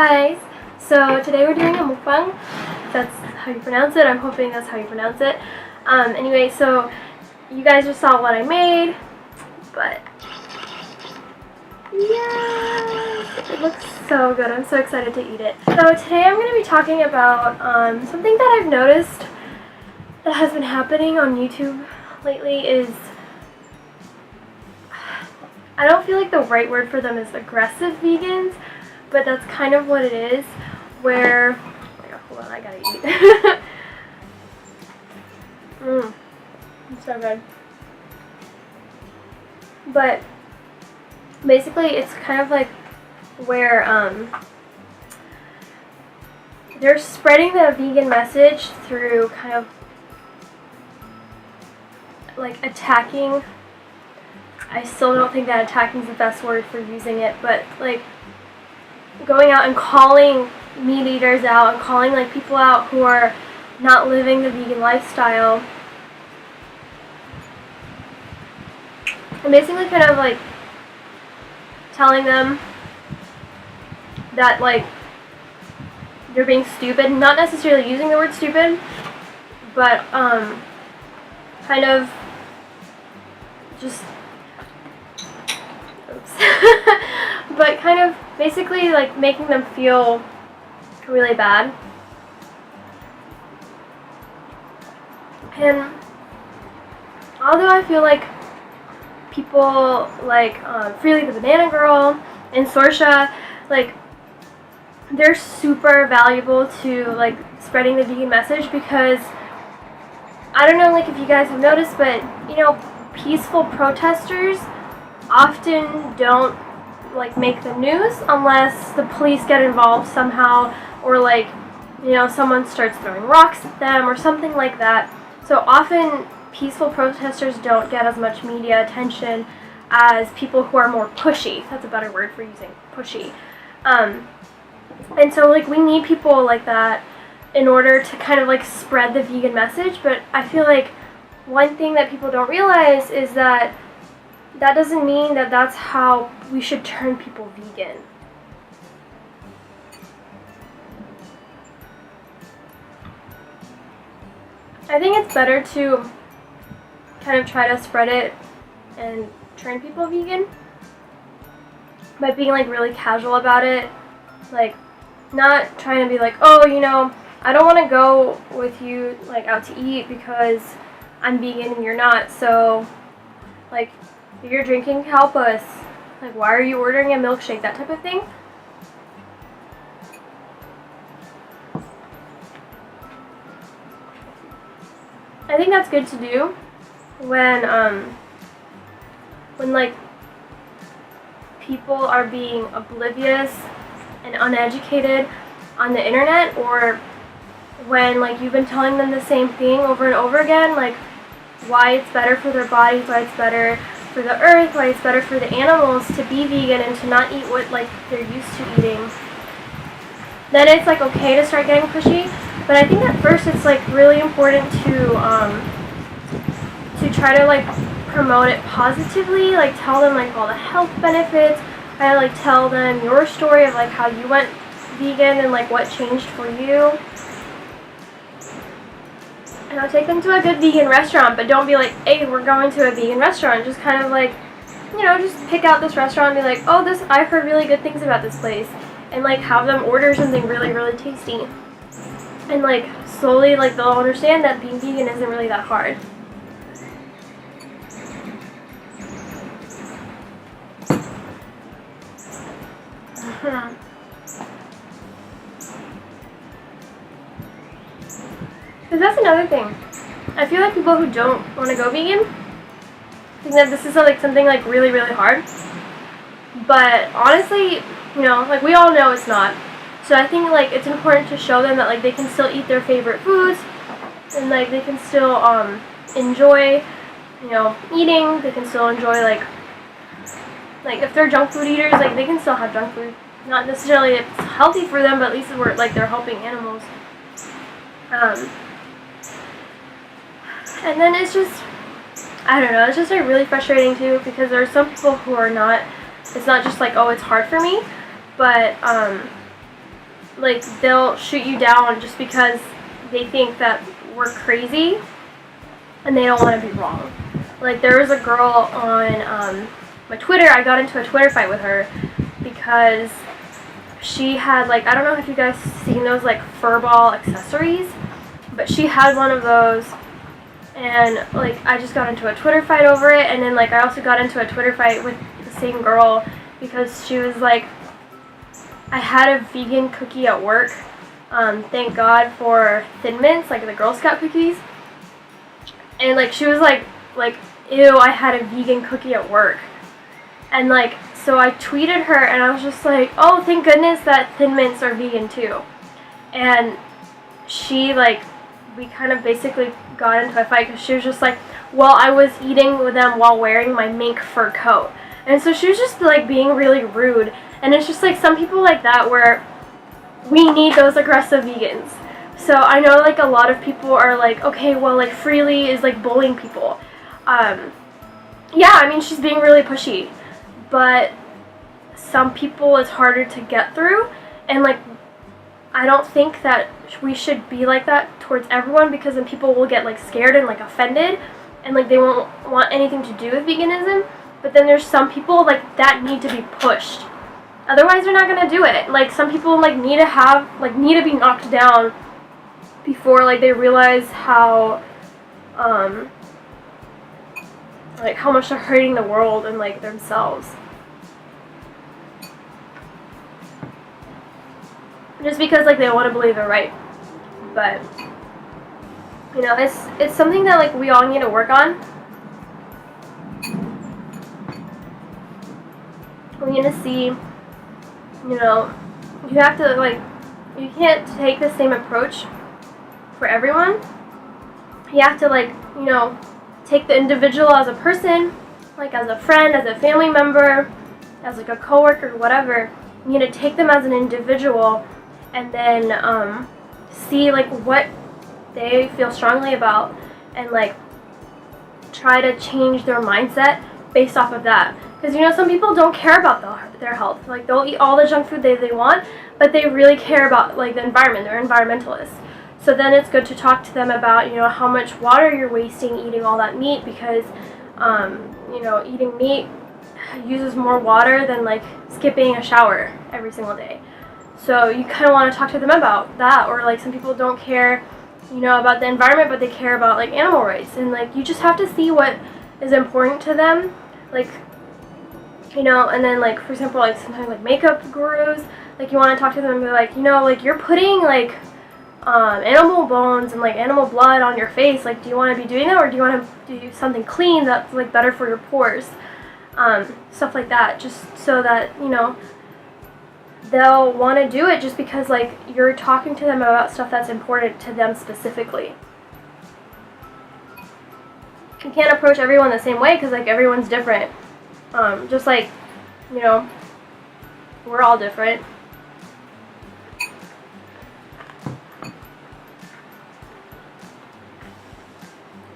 guys, so today we're doing a mukbang. That's how you pronounce it. I'm hoping that's how you pronounce it. Anyway, so you guys just saw what I made, but yes, it looks so good. I'm so excited to eat it. So today I'm going to be talking about something that I've noticed that has been happening on YouTube lately is, I don't feel like the right word for them is aggressive vegans, but that's kind of what it is, where, oh my god, hold on, I gotta eat. It's so good. But basically it's kind of like where they're spreading the vegan message through kind of like attacking. I still don't think that attacking is the best word for using it, but like going out and calling meat eaters out and calling like people out who are not living the vegan lifestyle, and basically kind of like telling them that like they're being stupid, not necessarily using the word stupid, but kind of just but kind of basically like making them feel really bad. And although I feel like people like Freely the Banana Girl and Sorsha, like they're super valuable to like spreading the vegan message, because I don't know like if you guys have noticed, but you know, peaceful protesters often don't like make the news unless the police get involved somehow, or like, you know, someone starts throwing rocks at them or something like that. So often peaceful protesters don't get as much media attention as people who are more pushy. That's a better word for using pushy. And so like we need people like that in order to kind of like spread the vegan message. But I feel like one thing that people don't realize is that that doesn't mean that that's how we should turn people vegan. I think it's better to kind of try to spread it and turn people vegan by being like really casual about it, like not trying to be like, oh, you know, I don't want to go with you like out to eat because I'm vegan and you're not, so like if you're drinking, help us. Like, why are you ordering a milkshake? That type of thing. I think that's good to do when like people are being oblivious and uneducated on the internet, or when like you've been telling them the same thing over and over again, like why it's better for their bodies, why it's better for the earth, why it's better for the animals to be vegan and to not eat what like they're used to eating. Then it's like okay to start getting pushy. But I think at first it's like really important to try to like promote it positively, like tell them like all the health benefits, kind of like tell them your story of like how you went vegan and like what changed for you. And I'll take them to a good vegan restaurant, but don't be like, hey, we're going to a vegan restaurant. Just kind of like, you know, just pick out this restaurant and be like, oh, this, I've heard really good things about this place. And like have them order something really, really tasty. And like slowly, like they'll understand that being vegan isn't really that hard. Because that's another thing. I feel like people who don't want to go vegan think that this is like something like really, really hard. But honestly, you know, like we all know it's not. So I think like it's important to show them that like they can still eat their favorite foods, and like they can still enjoy, you know, eating. They can still enjoy like if they're junk food eaters, like they can still have junk food. Not necessarily it's healthy for them, but at least we're like they're helping animals. And then it's just, I don't know, it's just like really frustrating too, because there are some people who are not, it's not just like, oh, it's hard for me, but like they'll shoot you down just because they think that we're crazy and they don't want to be wrong. Like there was a girl on my Twitter. I got into a Twitter fight with her because she had like, I don't know if you guys seen those like furball accessories, but she had one of those, and like I just got into a Twitter fight over it. And then like I also got into a Twitter fight with the same girl because she was like, I had a vegan cookie at work. Thank God for Thin Mints, like the Girl Scout cookies. And like she was like ew, I had a vegan cookie at work. And like, so I tweeted her and I was just like, oh, thank goodness that Thin Mints are vegan too. And she like, we kind of basically got into a fight because she was just like, well, I was eating with them while wearing my mink fur coat. And so she was just like being really rude. And it's just like some people like that where we need those aggressive vegans. So I know like a lot of people are like, okay, well like Freely is like bullying people. Yeah, I mean she's being really pushy, but some people it's harder to get through, and like I don't think that we should be like that towards everyone, because then people will get like scared and like offended and like they won't want anything to do with veganism. But then there's some people like that need to be pushed. Otherwise they're not gonna do it. Like some people like need to be knocked down before like they realize how like how much they're hurting the world and like themselves. Just because like they want to believe they're right. But you know, it's something that like we all need to work on. We need to see, you know, you have to like, you can't take the same approach for everyone. You have to like, you know, take the individual as a person, like as a friend, as a family member, as like a coworker, whatever. You need to take them as an individual and then see like what they feel strongly about and like try to change their mindset based off of that. Because you know, some people don't care about their health. Like they'll eat all the junk food they want, but they really care about like the environment. They're environmentalists. So then it's good to talk to them about, you know, how much water you're wasting eating all that meat, because you know, eating meat uses more water than like skipping a shower every single day. So you kind of want to talk to them about that. Or like some people don't care, you know, about the environment, but they care about like animal rights. And like you just have to see what is important to them. Like, you know, and then like for example, like sometimes like makeup gurus, like you want to talk to them and be like, you know, like you're putting like animal bones and like animal blood on your face. Like, do you want to be doing that, or do you want to do something clean that's like better for your pores? Stuff like that, just so that, you know, they'll want to do it just because like you're talking to them about stuff that's important to them specifically. You can't approach everyone the same way because like everyone's different. Just like, you know, we're all different.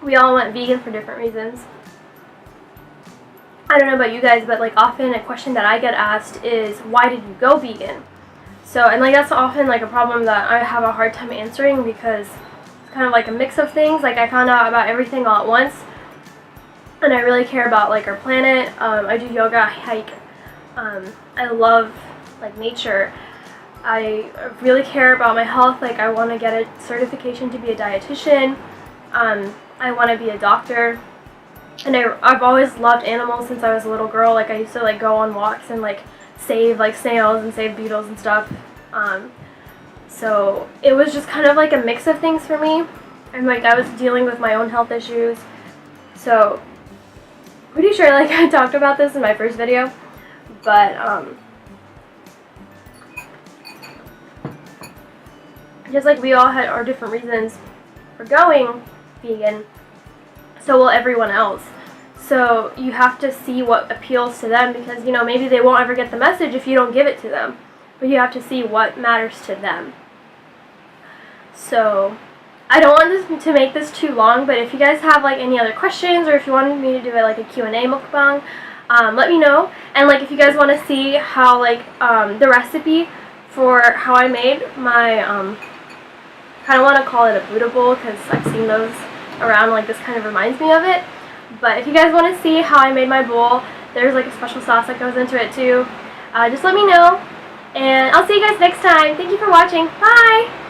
We all went vegan for different reasons. I don't know about you guys, but like often a question that I get asked is, why did you go vegan? So, and like that's often like a problem that I have a hard time answering, because it's kind of like a mix of things. Like I found out about everything all at once, and I really care about like our planet. I do yoga, I hike. I love like nature. I really care about my health. Like I want to get a certification to be a dietitian. I want to be a doctor. And I've always loved animals since I was a little girl. Like I used to like go on walks and like save like snails and save beetles and stuff. So it was just kind of like a mix of things for me. And like I was dealing with my own health issues. So pretty sure like I talked about this in my first video. But just like we all had our different reasons for going vegan, so will everyone else. So you have to see what appeals to them, because you know, maybe they won't ever get the message if you don't give it to them, but you have to see what matters to them. So I don't want this to make this too long, but if you guys have like any other questions, or if you wanted me to do it like a Q&A mukbang, let me know. And like if you guys want to see how like the recipe for how I made my, kind of want to call it a Buddha bowl because I've seen those around, like this kind of reminds me of it. But if you guys want to see how I made my bowl, there's like a special sauce that goes into it too. Just let me know, and I'll see you guys next time. Thank you for watching. Bye!